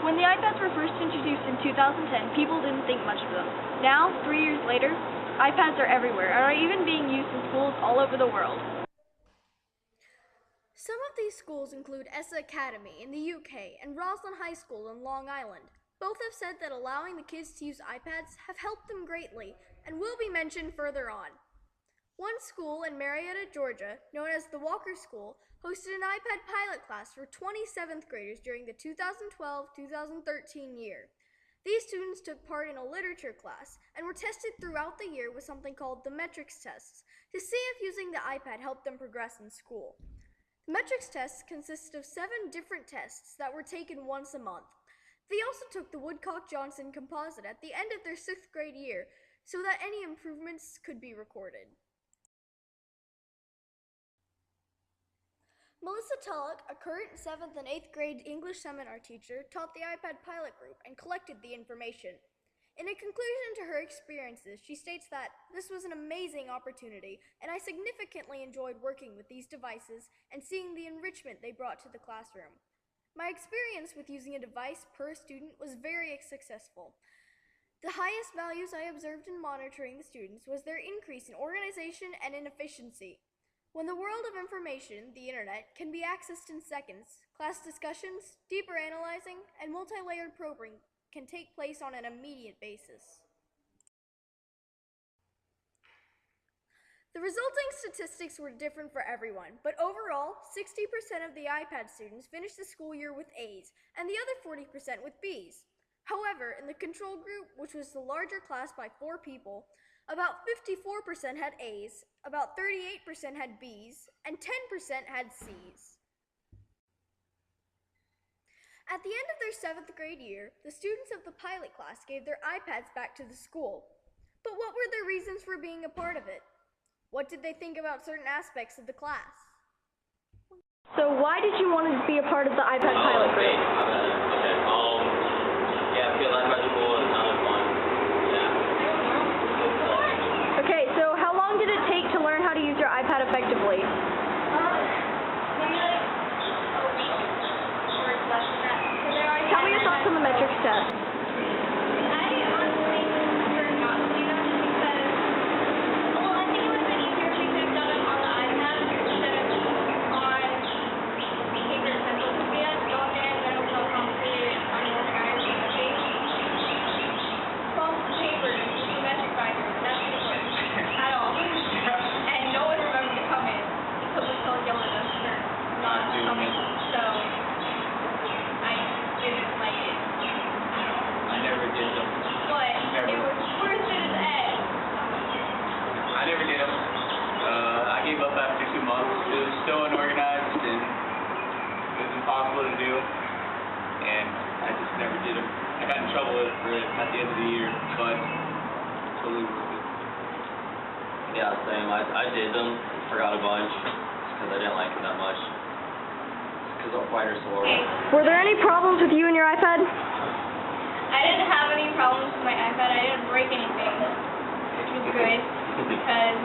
When the iPads were first introduced in 2010, people didn't think much of them. Now, 3 years later, iPads are everywhere and are even being used in schools all over the world. Some of these schools include Essa Academy in the UK and Roslyn High School in Long Island. Both have said that allowing the kids to use iPads have helped them greatly and will be mentioned further on. One school in Marietta, Georgia, known as the Walker School, hosted an iPad pilot class for 27th graders during the 2012-2013 year. These students took part in a literature class and were tested throughout the year with something called the metrics tests to see if using the iPad helped them progress in school. The metrics tests consisted of 7 different tests that were taken once a month. They also took the Woodcock-Johnson composite at the end of their 6th grade year so that any improvements could be recorded. Melissa Tulloch, a current 7th and 8th grade English seminar teacher, taught the iPad pilot group and collected the information. In a conclusion to her experiences, she states that this was an amazing opportunity and I significantly enjoyed working with these devices and seeing the enrichment they brought to the classroom. My experience with using a device per student was very successful. The highest values I observed in monitoring the students was their increase in organization and in efficiency. When the world of information, the internet, can be accessed in seconds, class discussions, deeper analyzing, and multi-layered probing can take place on an immediate basis. The resulting statistics were different for everyone, but overall, 60% of the iPad students finished the school year with A's, and the other 40% with B's. However, in the control group, which was the larger class by 4 people, about 54% had A's, about 38% had B's, and 10% had C's. At the end of their 7th grade year, the students of the pilot class gave their iPads back to the school. But what were their reasons for being a part of it? What did they think about certain aspects of the class? So why did you want to be a part of the iPad pilot group? Yeah, I feel like my school is not fun. Okay, so how long did it take to learn how to use your iPad effectively? Tell me your thoughts on the metrics test. So unorganized and it was impossible to do, and I just never did them. I got in trouble with it at the end of the year, but totally worth it. Yeah, same. I did them, forgot a bunch, because I didn't like it that much, because our pointer's so horrible. Were there any problems with you and your iPad? I didn't have any problems with my iPad. I didn't break anything, which was good, because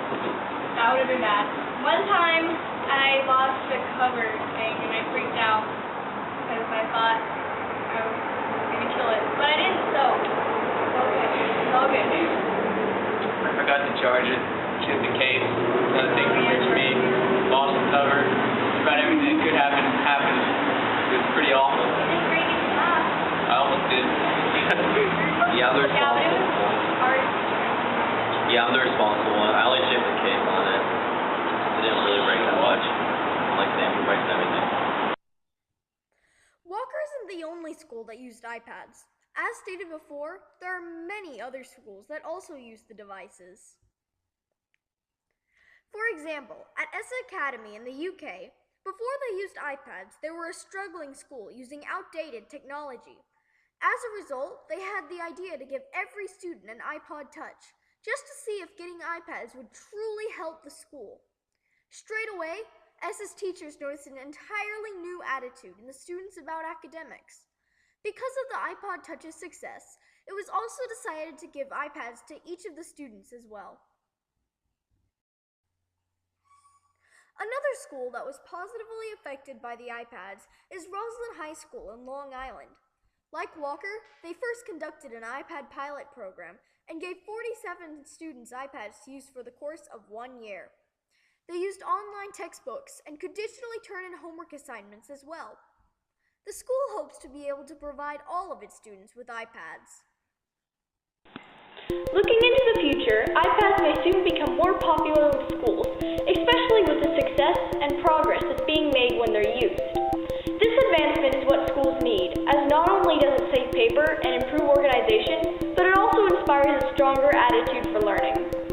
that would have been bad. One time, I lost the cover thing and I freaked out because I thought I was going to kill it. But I didn't, so it's all good. It's all good. I forgot to charge it, chipped the case, another thing from Rich me, lost the cover, about everything that could happen happened. It was pretty awful. You didn't break any glass. I almost did. Yeah, I'm the Yeah, but it responsible was one. hard. Yeah, I'm the responsible one. I only chipped the case on it. It didn't really break that much. Like Sam breaks everything. Walker isn't the only school that used iPads. As stated before, there are many other schools that also use the devices. For example, at Essa Academy in the UK, before they used iPads, they were a struggling school using outdated technology. As a result, they had the idea to give every student an iPod Touch, just to see if getting iPads would truly help the school. Straight away, Essa's teachers noticed an entirely new attitude in the students about academics. Because of the iPod Touch's success, it was also decided to give iPads to each of the students as well. Another school that was positively affected by the iPads is Roslyn High School in Long Island. Like Walker, they first conducted an iPad pilot program and gave 47 students iPads to use for the course of 1 year. They used online textbooks and could digitally turn in homework assignments as well. The school hopes to be able to provide all of its students with iPads. Looking into the future, iPads may soon become more popular with schools, especially with the success and progress that's being made when they're used. This advancement is what schools need, as not only does it save paper and improve organization, but it also inspires a stronger attitude for learning.